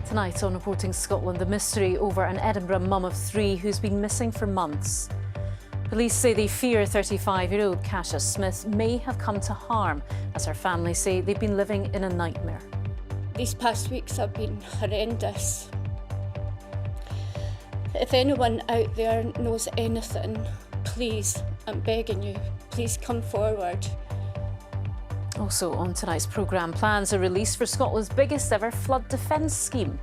Tonight on Reporting Scotland, the mystery over an Edinburgh mum of 3 who's been missing for months. Police say they fear 35-year-old Kasia Smith may have come to harm, as her family say they've been living in a nightmare. These past weeks have been horrendous. If anyone out there knows anything, please, I'm begging you, please come forward. Also on tonight's programme, plans are released for Scotland's biggest ever flood defence scheme.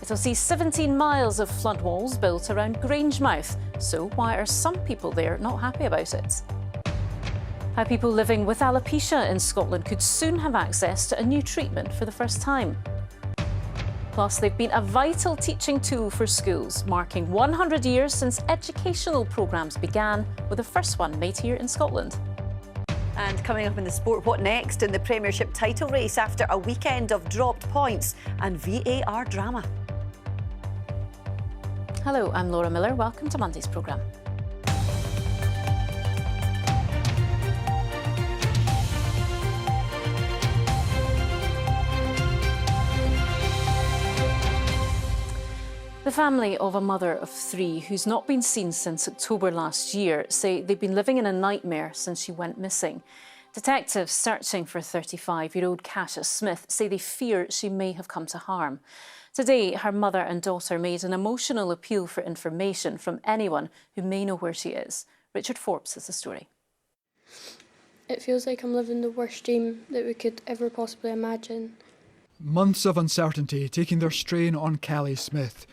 It'll see 17 miles of flood walls built around Grangemouth. So why are some people there not happy about it? How people living with alopecia in Scotland could soon have access to a new treatment for the first time. Plus, they've been a vital teaching tool for schools, marking 100 years since educational programmes began, with the first one made here in Scotland. And coming up in the sport, what next in the Premiership title race after a weekend of dropped points and VAR drama? Hello, I'm Laura Miller. Welcome to Monday's programme. The family of a mother of 3 who's not been seen since October last year say they've been living in a nightmare since she went missing. Detectives searching for 35-year-old Kasia Smith say they fear she may have come to harm. Today, her mother and daughter made an emotional appeal for information from anyone who may know where she is. Richard Forbes has the story. It feels like I'm living the worst dream that we could ever possibly imagine. Months of uncertainty taking their strain on Callie Smith.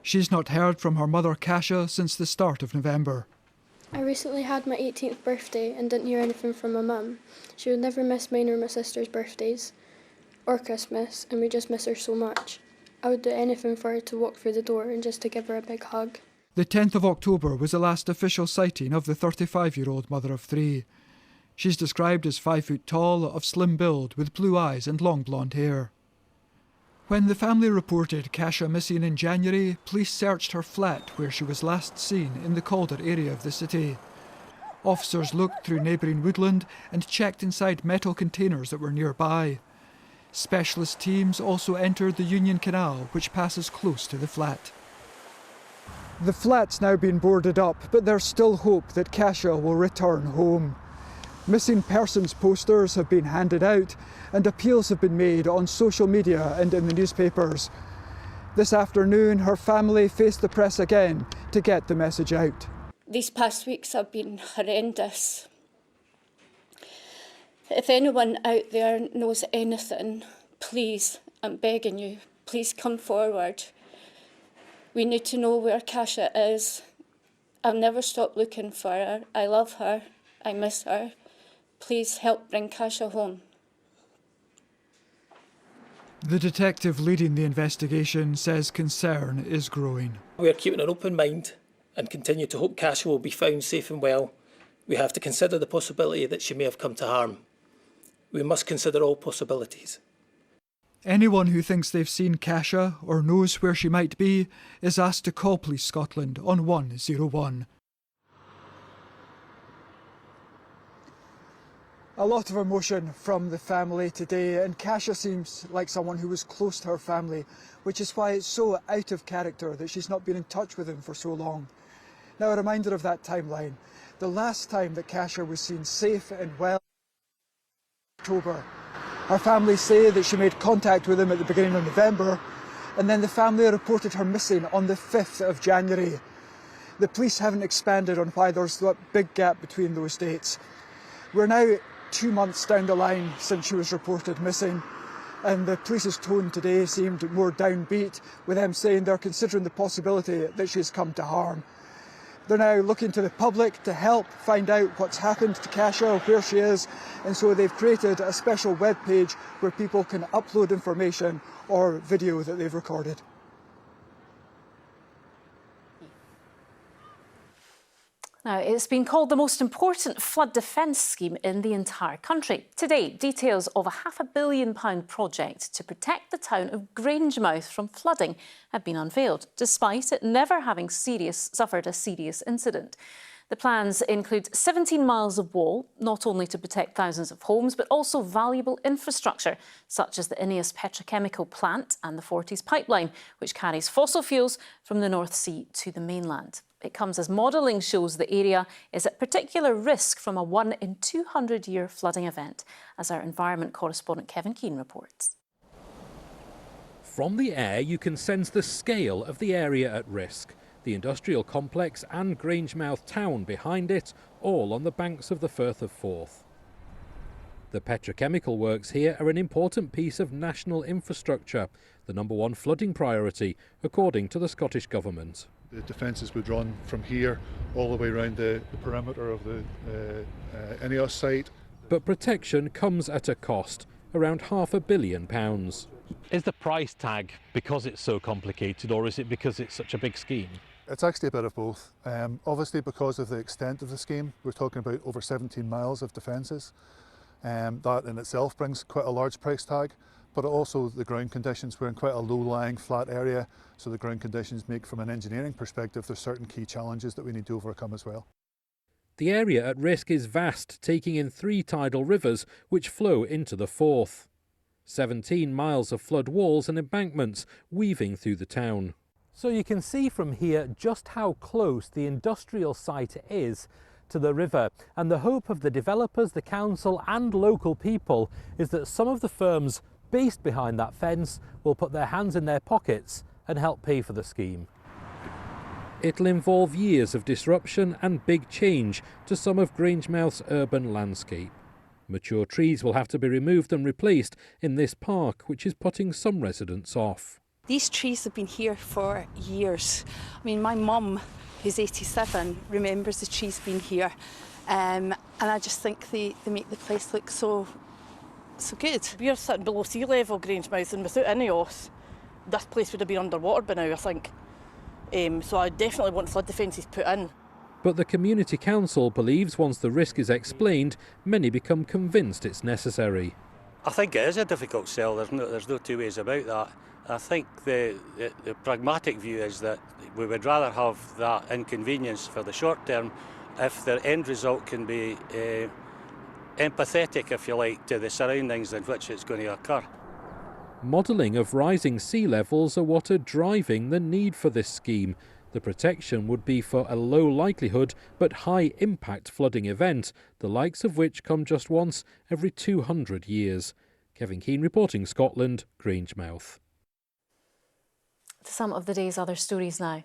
She's not heard from her mother Kasia since the start of November. I recently had my 18th birthday and didn't hear anything from my mum. She would never miss mine or my sister's birthdays or Christmas, and we just miss her so much. I would do anything for her to walk through the door and just to give her a big hug. The 10th of October was the last official sighting of the 35-year-old mother of 3. She's described as 5 foot tall, of slim build, with blue eyes and long blonde hair. When the family reported Kasia missing in January, police searched her flat where she was last seen in the Calder area of the city. Officers looked through neighbouring woodland and checked inside metal containers that were nearby. Specialist teams also entered the Union Canal, which passes close to the flat. The flat's now been boarded up, but there's still hope that Kasia will return home. Missing persons posters have been handed out and appeals have been made on social media and in the newspapers. This afternoon, her family faced the press again to get the message out. These past weeks have been horrendous. If anyone out there knows anything, please, I'm begging you, please come forward. We need to know where Kasia is. I've never stopped looking for her. I love her. I miss her. Please help bring Kasia home. The detective leading the investigation says concern is growing. We are keeping an open mind and continue to hope Kasia will be found safe and well. We have to consider the possibility that she may have come to harm. We must consider all possibilities. Anyone who thinks they've seen Kasia or knows where she might be is asked to call Police Scotland on 101. A lot of emotion from the family today, and Kasia seems like someone who was close to her family, which is why it's so out of character that she's not been in touch with them for so long. Now, a reminder of that timeline. The last time that Kasia was seen safe and well in October. Her family say that she made contact with them at the beginning of November, and then the family reported her missing on the 5th of January. The police haven't expanded on why there's that big gap between those dates. We're now 2 months down the line since she was reported missing, and the police's tone today seemed more downbeat, with them saying they're considering the possibility that she's come to harm. They're now looking to the public to help find out what's happened to Kasia, where she is, and so they've created a special web page where people can upload information or video that they've recorded. Now, it's been called the most important flood defence scheme in the entire country. Today, details of a £500 million project to protect the town of Grangemouth from flooding have been unveiled, despite it never having suffered a serious incident. The plans include 17 miles of wall, not only to protect thousands of homes, but also valuable infrastructure, such as the Ineos petrochemical plant and the Forties pipeline, which carries fossil fuels from the North Sea to the mainland. It comes as modelling shows the area is at particular risk from a 1 in 200-year flooding event, as our environment correspondent Kevin Keane reports. From the air, you can sense the scale of the area at risk. The industrial complex and Grangemouth town behind it, all on the banks of the Firth of Forth. The petrochemical works here are an important piece of national infrastructure, the #1 flooding priority, according to the Scottish Government. The defences would run from here all the way around the perimeter of the Ineos site. But protection comes at a cost, around £500 million. Is the price tag because it's so complicated, or is it because it's such a big scheme? It's actually a bit of both. Obviously, because of the extent of the scheme, we're talking about over 17 miles of defences. That in itself brings quite a large price tag, but also the ground conditions. We're in quite a low-lying, flat area, so the ground conditions make, from an engineering perspective, there's certain key challenges that we need to overcome as well. The area at risk is vast, taking in 3 tidal rivers which flow into the Forth. 17 miles of flood walls and embankments weaving through the town. So you can see from here just how close the industrial site is to the river, and the hope of the developers, the council and local people is that some of the firms based behind that fence will put their hands in their pockets and help pay for the scheme. It'll involve years of disruption and big change to some of Grangemouth's urban landscape. Mature trees will have to be removed and replaced in this park, which is putting some residents off. These trees have been here for years. I mean, my mum, who's 87, remembers the trees being here, and I just think they make the place look so good. We're sitting below sea level, Grangemouth, and without Ineos, this place would have been underwater by now, I think. So I definitely want flood defences put in. But the Community Council believes once the risk is explained, many become convinced it's necessary. I think it is a difficult sell, there's no two ways about that. I think the pragmatic view is that we would rather have that inconvenience for the short term if the end result can be empathetic, if you like, to the surroundings in which it's going to occur. Modelling of rising sea levels are what are driving the need for this scheme. The protection would be for a low likelihood but high impact flooding event, the likes of which come just once every 200 years. Kevin Keane reporting, Scotland, Grangemouth. To some of the day's other stories now.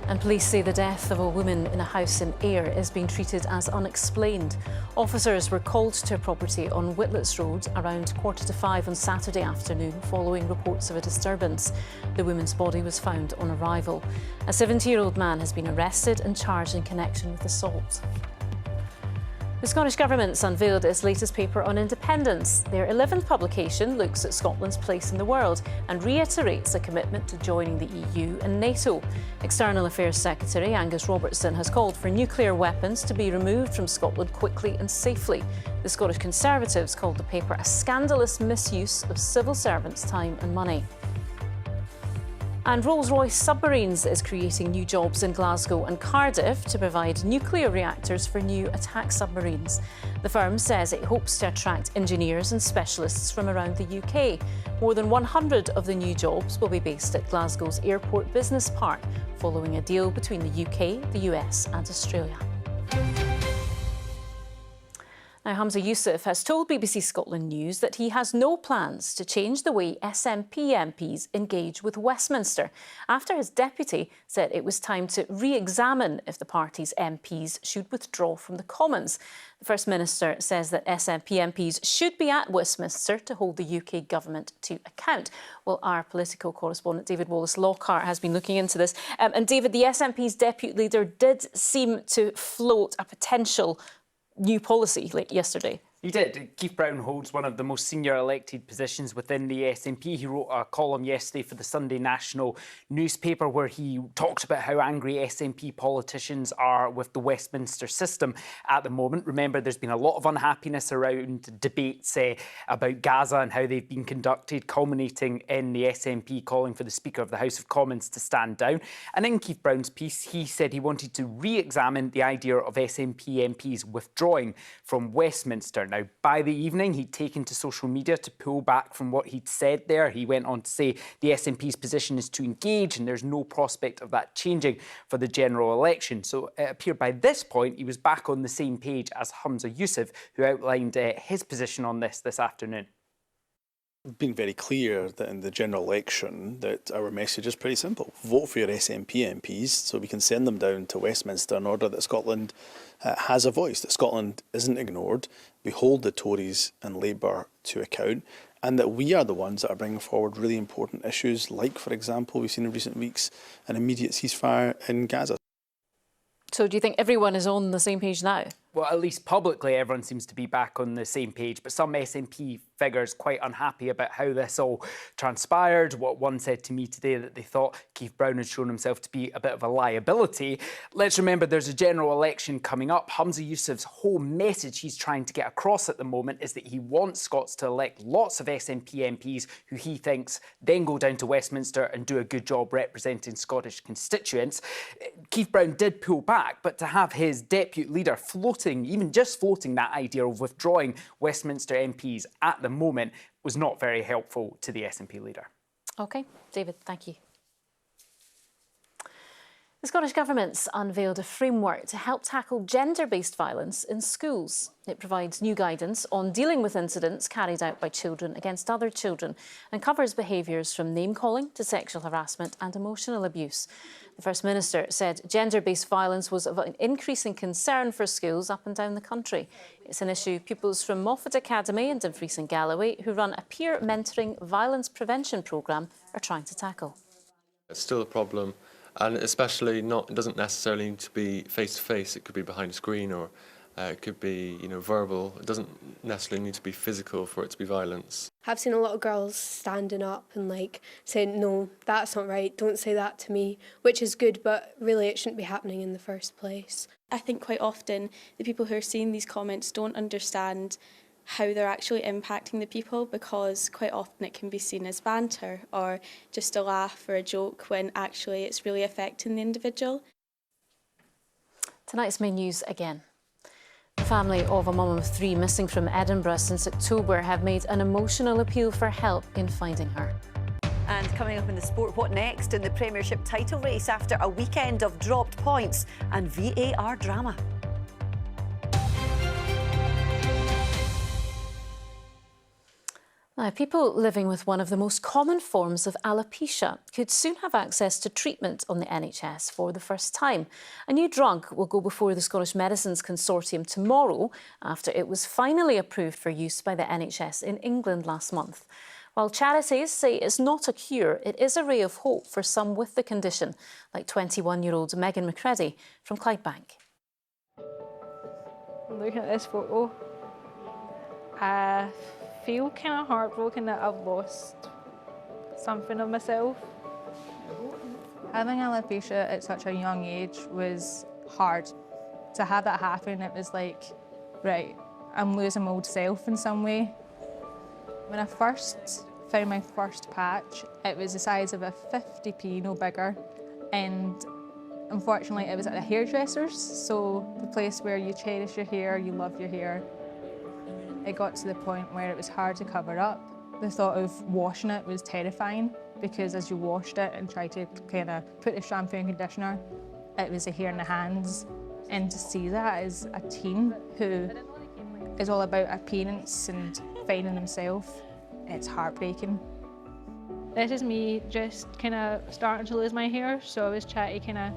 And police say the death of a woman in a house in Ayr is being treated as unexplained. Officers were called to a property on Whitlets Road around 4:45 on Saturday afternoon following reports of a disturbance. The woman's body was found on arrival. A 70-year-old man has been arrested and charged in connection with assault. The Scottish Government's unveiled its latest paper on independence. Their 11th publication looks at Scotland's place in the world and reiterates a commitment to joining the EU and NATO. External Affairs Secretary Angus Robertson has called for nuclear weapons to be removed from Scotland quickly and safely. The Scottish Conservatives called the paper a scandalous misuse of civil servants' time and money. And Rolls-Royce Submarines is creating new jobs in Glasgow and Cardiff to provide nuclear reactors for new attack submarines. The firm says it hopes to attract engineers and specialists from around the UK. More than 100 of the new jobs will be based at Glasgow's Airport Business Park, following a deal between the UK, the US and Australia. Now, Hamza Youssef has told BBC Scotland News that he has no plans to change the way SNP MPs engage with Westminster, after his deputy said it was time to re-examine if the party's MPs should withdraw from the Commons. The First Minister says that SNP MPs should be at Westminster to hold the UK government to account. Well, our political correspondent David Wallace-Lockhart has been looking into this. And David, the SNP's deputy leader did seem to float a potential new policy late yesterday. He did. Keith Brown holds one of the most senior elected positions within the SNP. He wrote a column yesterday for the Sunday National newspaper where he talked about how angry SNP politicians are with the Westminster system at the moment. Remember, there's been a lot of unhappiness around debates about Gaza and how they've been conducted, culminating in the SNP calling for the Speaker of the House of Commons to stand down. And in Keith Brown's piece, he said he wanted to re-examine the idea of SNP MPs withdrawing from Westminster. Now, by the evening, he'd taken to social media to pull back from what he'd said there. He went on to say the SNP's position is to engage and there's no prospect of that changing for the general election. So it appeared by this point he was back on the same page as Humza Yousaf, who outlined his position on this afternoon. We've been very clear that in the general election that our message is pretty simple. Vote for your SNP MPs so we can send them down to Westminster in order that Scotland has a voice, that Scotland isn't ignored. We hold the Tories and Labour to account, and that we are the ones that are bringing forward really important issues like, for example, we've seen in recent weeks, an immediate ceasefire in Gaza. So do you think everyone is on the same page now? Well, at least publicly, everyone seems to be back on the same page, but some SNP figures quite unhappy about how this all transpired. What one said to me today that they thought Keith Brown had shown himself to be a bit of a liability. Let's remember there's a general election coming up. Humza Yousaf's whole message he's trying to get across at the moment is that he wants Scots to elect lots of SNP MPs who he thinks then go down to Westminster and do a good job representing Scottish constituents. Keith Brown did pull back, but to have his deputy leader even just floating that idea of withdrawing Westminster MPs at the moment was not very helpful to the SNP leader. OK, David, thank you. The Scottish Government's unveiled a framework to help tackle gender-based violence in schools. It provides new guidance on dealing with incidents carried out by children against other children and covers behaviours from name-calling to sexual harassment and emotional abuse. The First Minister said gender-based violence was of an increasing concern for schools up and down the country. It's an issue pupils from Moffat Academy and Dumfries and Galloway, who run a peer mentoring violence prevention programme, are trying to tackle. It's still a problem. And especially it doesn't necessarily need to be face-to-face. It could be behind a screen, or it could be, verbal. It doesn't necessarily need to be physical for it to be violence. I've seen a lot of girls standing up and saying, no, that's not right, don't say that to me, which is good, but really it shouldn't be happening in the first place. I think quite often the people who are seeing these comments don't understand how they're actually impacting the people, because quite often it can be seen as banter or just a laugh or a joke when actually it's really affecting the individual. Tonight's main news again. The family of a mum of 3 missing from Edinburgh since October have made an emotional appeal for help in finding her. And coming up in the sport, what next in the Premiership title race after a weekend of dropped points and VAR drama? Now, people living with one of the most common forms of alopecia could soon have access to treatment on the NHS for the first time. A new drug will go before the Scottish Medicines Consortium tomorrow after it was finally approved for use by the NHS in England last month. While charities say it's not a cure, it is a ray of hope for some with the condition, like 21-year-old Megan McCready from Clydebank. Looking at this photo, I feel kind of heartbroken that I've lost something of myself. Having alopecia at such a young age was hard. To have that happen, it was like, right, I'm losing my old self in some way. When I first found my first patch, it was the size of a 50p, no bigger, and unfortunately it was at a hairdresser's, so the place where you cherish your hair, you love your hair. It got to the point where it was hard to cover up. The thought of washing it was terrifying, because as you washed it and tried to kind of put the shampoo and conditioner, it was the hair in the hands. And to see that as a teen who is all about appearance and finding himself, it's heartbreaking. This is me just kind of starting to lose my hair, so I was trying to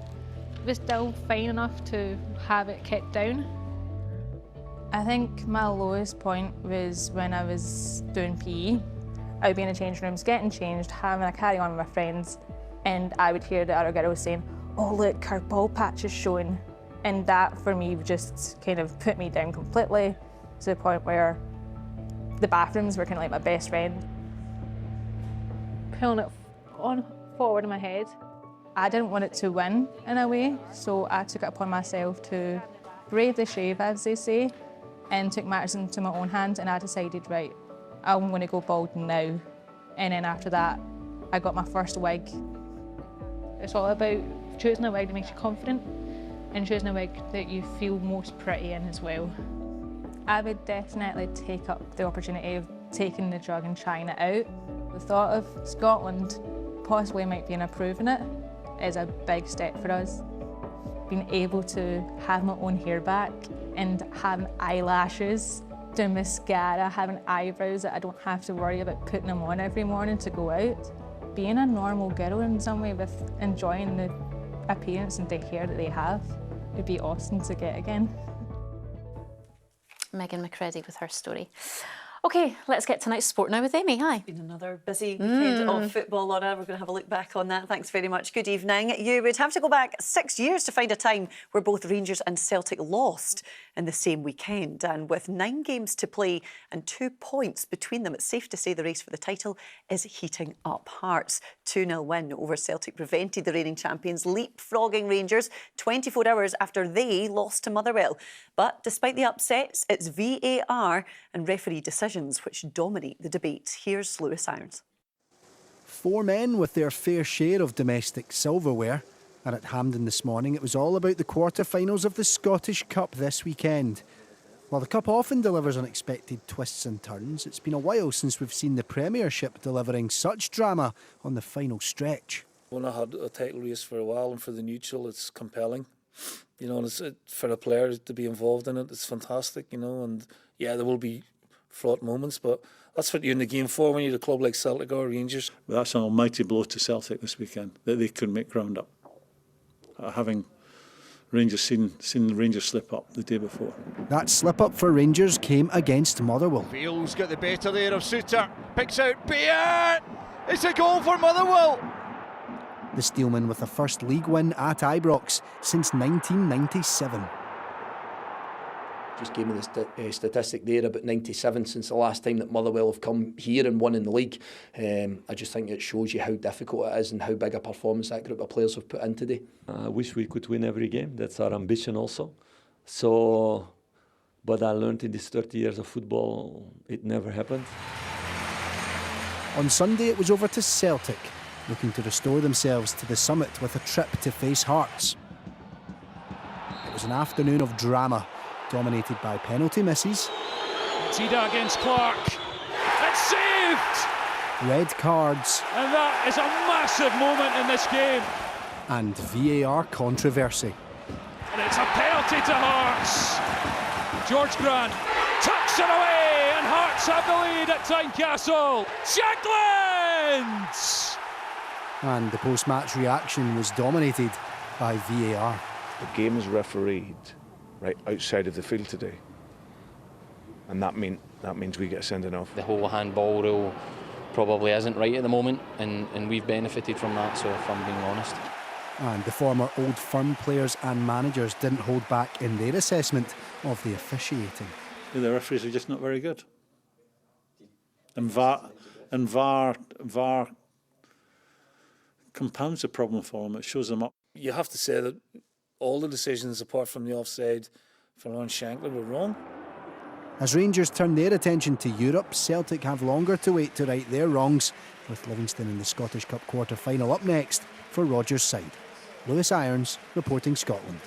it was still fine enough to have it kept down. I think my lowest point was when I was doing PE. I would be in the change rooms, getting changed, having a carry on with my friends, and I would hear the other girls saying, oh look, her bald patch is showing. And that for me just kind of put me down completely. to the point where the bathrooms were kind of like my best friend. Pulling it on forward in my head. I didn't want it to win in a way, so I took it upon myself to bravely shave, as they say, and took matters into my own hands, and I decided, right, I'm going to go bald now. And then after that, I got my first wig. It's all about choosing a wig that makes you confident and choosing a wig that you feel most pretty in as well. I would definitely take up the opportunity of taking the drug and trying it out. The thought of Scotland possibly might be improving it is a big step for us. Being able to have my own hair back and having eyelashes, doing mascara, having eyebrows that I don't have to worry about putting them on every morning to go out. Being a normal girl in some way with enjoying the appearance and the hair that they have would be awesome to get again. Megan McCready with her story. OK, let's get tonight's sport now with Amy. Hi. Been another busy weekend of football, Laura. We're going to have a look back on that. Thanks very much. Good evening. You would have to go back 6 years to find a time where both Rangers and Celtic lost in the same weekend. And with 9 games to play and 2 points between them, it's safe to say the race for the title is heating up. Hearts' 2-0 win over Celtic prevented the reigning champions leapfrogging Rangers 24 hours after they lost to Motherwell. But despite the upsets, it's VAR and referee decisions which dominate the debate. Here's Lewis Irons. 4 men with their fair share of domestic silverware. And at Hampden this morning, it was all about the quarter-finals of the Scottish Cup this weekend. While the Cup often delivers unexpected twists and turns, it's been a while since we've seen the Premiership delivering such drama on the final stretch. When I had a title race for a while, and for the neutral, it's compelling. You know, and it's, for a player to be involved in it, it's fantastic, you know, and yeah, there will be fraught moments, but that's what you're in the game for when you're a club like Celtic or Rangers. That's an almighty blow to Celtic this weekend, that they couldn't make ground up. Having Rangers seen the Rangers slip up the day before. That slip-up for Rangers came against Motherwell. Beale's got the better there of Suter, picks out Beard! It's a goal for Motherwell! The Steelmen with the first league win at Ibrox since 1997. Just gave me the statistic there, about 97 since the last time that Motherwell have come here and won in the league. I just think it shows you how difficult it is and how big a performance that group of players have put in today. I wish we could win every game. That's our ambition also. So, but I learned in these 30 years of football, it never happened. On Sunday, it was over to Celtic, looking to restore themselves to the summit with a trip to face Hearts. It was an afternoon of drama, dominated by penalty misses. Tida against Clark. It's saved! Red cards. And that is a massive moment in this game. And VAR controversy. And it's a penalty to Hearts. George Grant tucks it away, and Hearts have the lead at Tynecastle. Shankland! And the post-match reaction was dominated by VAR. The game is refereed right outside of the field today, and that means we get a sending off. The whole handball rule probably isn't right at the moment, and we've benefited from that, so if I'm being honest. And the former Old Firm players and managers didn't hold back in their assessment of the officiating. The referees are just not very good. And VAR compounds the problem for them. It shows them up. You have to say that all the decisions, apart from the offside for Lon Shankland, were wrong. As Rangers turn their attention to Europe, Celtic have longer to wait to right their wrongs, with Livingston in the Scottish Cup quarter-final up next for Rogers' side. Lewis Irons reporting Scotland.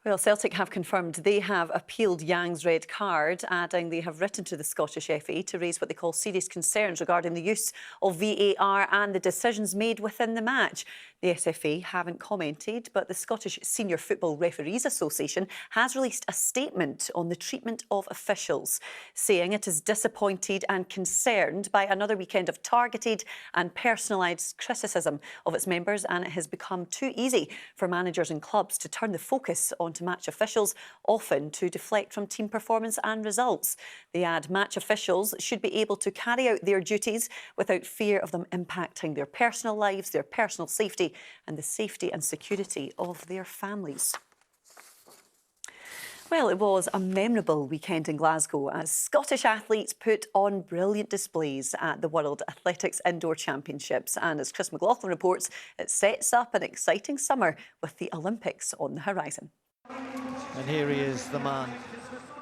Well, Celtic have confirmed they have appealed Yang's red card, adding they have written to the Scottish FA to raise what they call serious concerns regarding the use of VAR and the decisions made within the match. The SFA haven't commented, but the Scottish Senior Football Referees Association has released a statement on the treatment of officials, saying it is disappointed and concerned by another weekend of targeted and personalised criticism of its members, and it has become too easy for managers and clubs to turn the focus onto match officials, often to deflect from team performance and results. They add match officials should be able to carry out their duties without fear of them impacting their personal lives, their personal safety, and the safety and security of their families. Well, it was a memorable weekend in Glasgow as Scottish athletes put on brilliant displays at the World Athletics Indoor Championships. And as Chris McLaughlin reports, it sets up an exciting summer with the Olympics on the horizon. And here he is, the man.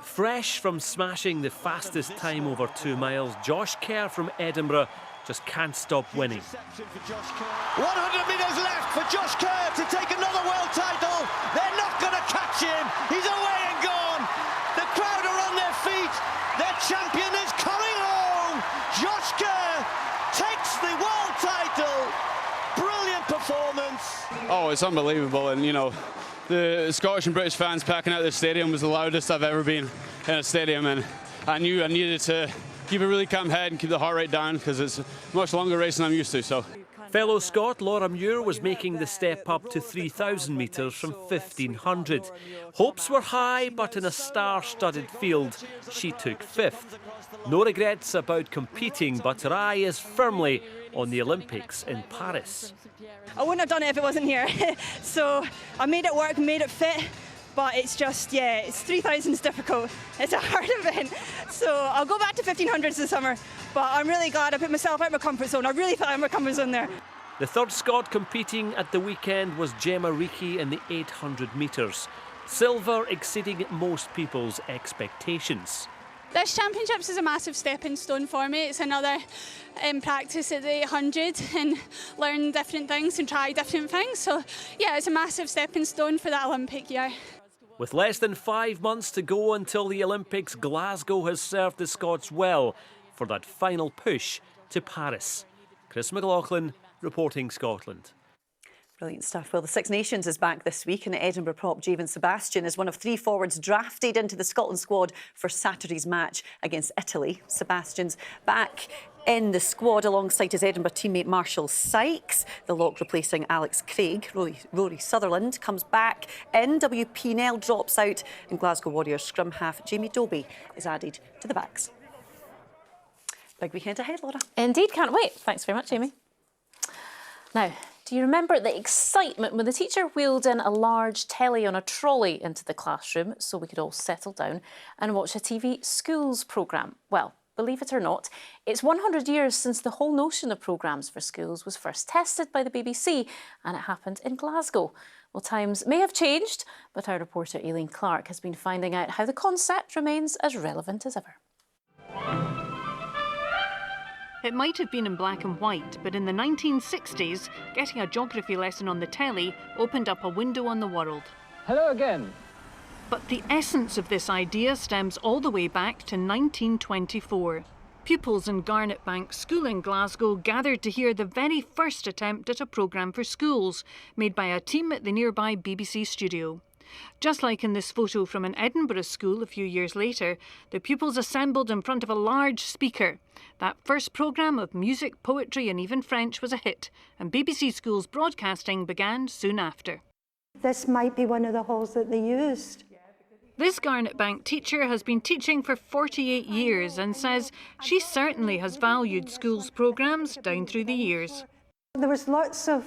Fresh from smashing the fastest time over 2 miles, Josh Kerr from Edinburgh just can't stop winning. 100 metres left for Josh Kerr to take another world title. They're not going to catch him. He's away and gone. The crowd are on their feet. Their champion is coming home. Josh Kerr takes the world title. Brilliant performance. Oh, it's unbelievable. And, you know, the Scottish and British fans packing out the stadium was the loudest I've ever been in a stadium. And I knew I needed to keep a really calm head and keep the heart rate down because it's a much longer race than I'm used to. So, fellow Scot Laura Muir was making the step up to 3,000 metres from 1,500. Hopes were high, but in a star-studded field, she took 5th. No regrets about competing, but her eye is firmly on the Olympics in Paris. I wouldn't have done it if it wasn't here. So I made it work, made it fit. But it's just, yeah, it's 3,000 is difficult. It's a hard event. So I'll go back to 1,500s this summer. But I'm really glad I put myself out of my comfort zone. I really felt out of my comfort zone there. The third Scot competing at the weekend was Gemma Reekie in the 800 metres. Silver exceeding most people's expectations. This Championships is a massive stepping stone for me. It's another practice at the 800 and learn different things and try different things. So yeah, it's a massive stepping stone for that Olympic year. With less than 5 months to go until the Olympics, Glasgow has served the Scots well for that final push to Paris. Chris McLaughlin, reporting Scotland. Brilliant stuff. Well, the Six Nations is back this week, and Edinburgh prop Javen Sebastian is one of 3 forwards drafted into the Scotland squad for Saturday's match against Italy. Sebastian's back in the squad alongside his Edinburgh teammate Marshall Sykes. The lock replacing Alex Craig. Rory Sutherland comes back in. WP Nell drops out, and Glasgow Warriors scrum half Jamie Dobie is added to the backs. Big weekend ahead, Laura. Indeed, can't wait. Thanks very much, Amy. Now, do you remember the excitement when the teacher wheeled in a large telly on a trolley into the classroom so we could all settle down and watch a TV schools programme? Well, believe it or not, it's 100 years since the whole notion of programmes for schools was first tested by the BBC, and it happened in Glasgow. Well, times may have changed, but our reporter Aileen Clark has been finding out how the concept remains as relevant as ever. It might have been in black and white, but in the 1960s, getting a geography lesson on the telly opened up a window on the world. Hello again. But the essence of this idea stems all the way back to 1924. Pupils in Garnet Bank School in Glasgow gathered to hear the very first attempt at a programme for schools, made by a team at the nearby BBC studio. Just like in this photo from an Edinburgh school a few years later, the pupils assembled in front of a large speaker. That first programme of music, poetry and even French was a hit, and BBC Schools broadcasting began soon after. This might be one of the halls that they used. This Garnet Bank teacher has been teaching for 48 years and says she certainly has valued schools programmes down through the years. There was lots of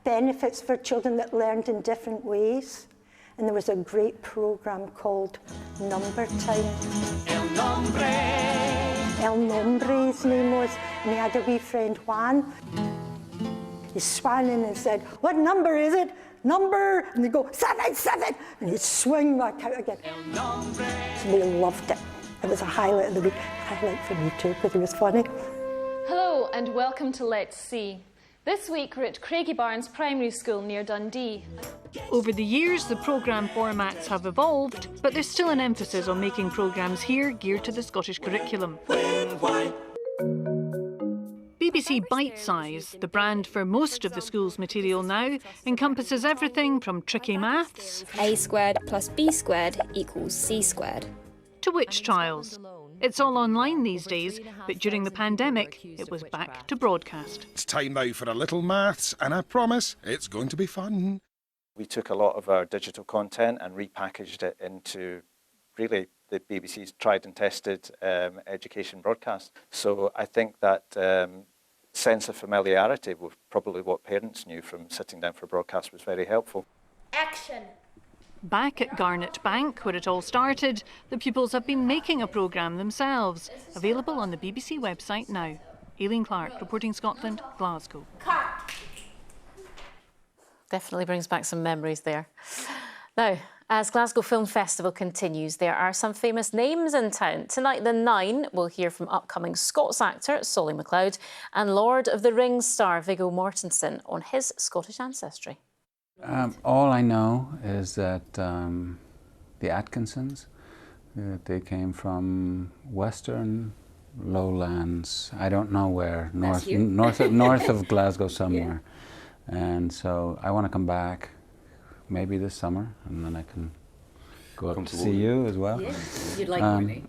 benefits for children that learned in different ways. And there was a great programme called Number Time. El Nombre, his name was, and he had a wee friend, Juan. He swam in and said, "What number is it? Number," and they go, 7, 7, and he'd swing back out again. So we loved it. It was a highlight of the week, highlight for me too, because it was funny. Hello and welcome to Let's See. This week we're at Craigie Barnes Primary School near Dundee. Over the years, the programme formats have evolved, but there's still an emphasis on making programmes here geared to the Scottish curriculum. BBC Bite Size, the brand for most of the school's material now, encompasses everything from tricky maths, A squared plus B squared equals C squared, to witch trials. It's all online these days, but during the pandemic, it was back to broadcast. It's time now for a little maths, and I promise it's going to be fun. We took a lot of our digital content and repackaged it into really the BBC's tried and tested education broadcast. So I think that sense of familiarity with probably what parents knew from sitting down for broadcast was very helpful. Action! Back at Garnet Bank, where it all started, the pupils have been making a programme themselves, available on the BBC website now. Aileen Clark, reporting Scotland, Glasgow. Definitely brings back some memories there. Now, as Glasgow Film Festival continues, there are some famous names in town. Tonight, the 9 will hear from upcoming Scots actor Solly MacLeod and Lord of the Rings star Viggo Mortensen on his Scottish ancestry. All I know is that the Atkinsons, they came from Western Lowlands. I don't know where, north of Glasgow somewhere. Yeah. And so I want to come back maybe this summer, and then I can go up to see you as well. Yeah, you'd like Morley. You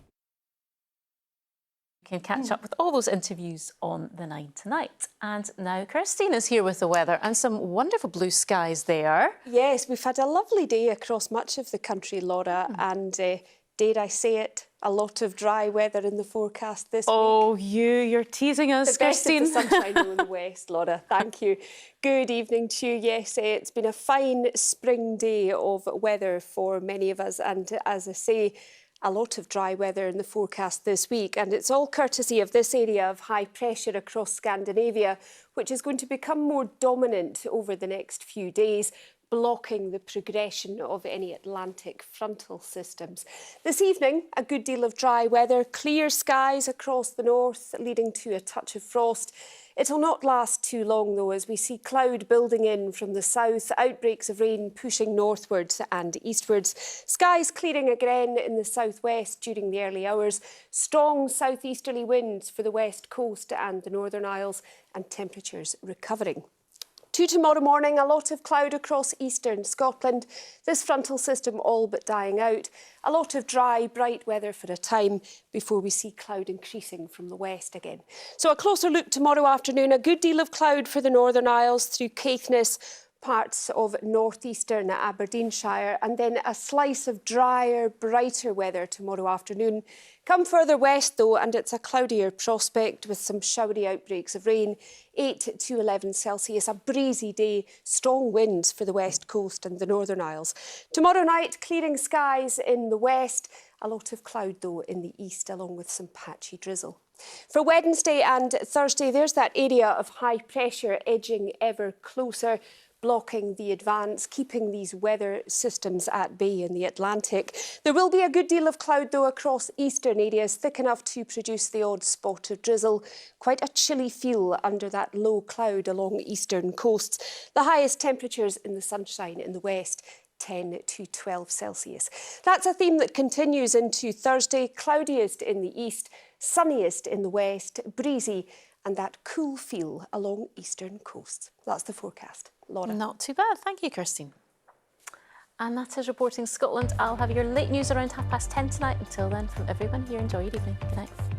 can catch up with all those interviews on the 9 tonight. And now Christine is here with the weather and some wonderful blue skies there. Yes, we've had a lovely day across much of the country, Laura, and dare I say it, a lot of dry weather in the forecast this week. Oh, you're teasing us, Christine. The best of the sunshine in the west, Laura. Thank you. Good evening to you. Yes, it's been a fine spring day of weather for many of us, and as I say, a lot of dry weather in the forecast this week, and it's all courtesy of this area of high pressure across Scandinavia, which is going to become more dominant over the next few days, blocking the progression of any Atlantic frontal systems. This evening, a good deal of dry weather, clear skies across the north, leading to a touch of frost. It'll not last too long, though, as we see cloud building in from the south, outbreaks of rain pushing northwards and eastwards. Skies clearing again in the southwest during the early hours. Strong southeasterly winds for the west coast and the Northern Isles, and temperatures recovering. To tomorrow morning, a lot of cloud across eastern Scotland. This frontal system all but dying out. A lot of dry, bright weather for a time before we see cloud increasing from the west again. So a closer look tomorrow afternoon. A good deal of cloud for the Northern Isles through Caithness, parts of northeastern Aberdeenshire, and then a slice of drier, brighter weather tomorrow afternoon. Come further west, though, and it's a cloudier prospect with some showery outbreaks of rain, 8 to 11 Celsius, a breezy day, strong winds for the west coast and the Northern Isles. Tomorrow night, clearing skies in the west, a lot of cloud, though, in the east, along with some patchy drizzle. For Wednesday and Thursday, there's that area of high pressure edging ever closer, blocking the advance, keeping these weather systems at bay in the Atlantic. There will be a good deal of cloud, though, across eastern areas, thick enough to produce the odd spot of drizzle. Quite a chilly feel under that low cloud along eastern coasts. The highest temperatures in the sunshine in the west, 10 to 12 Celsius. That's a theme that continues into Thursday. Cloudiest in the east, sunniest in the west, breezy, and that cool feel along eastern coasts. That's the forecast. Laura. Not too bad. Thank you, Christine. And that is Reporting Scotland. I'll have your late news around 10:30 tonight. Until then, from everyone here, enjoy your evening. Good night.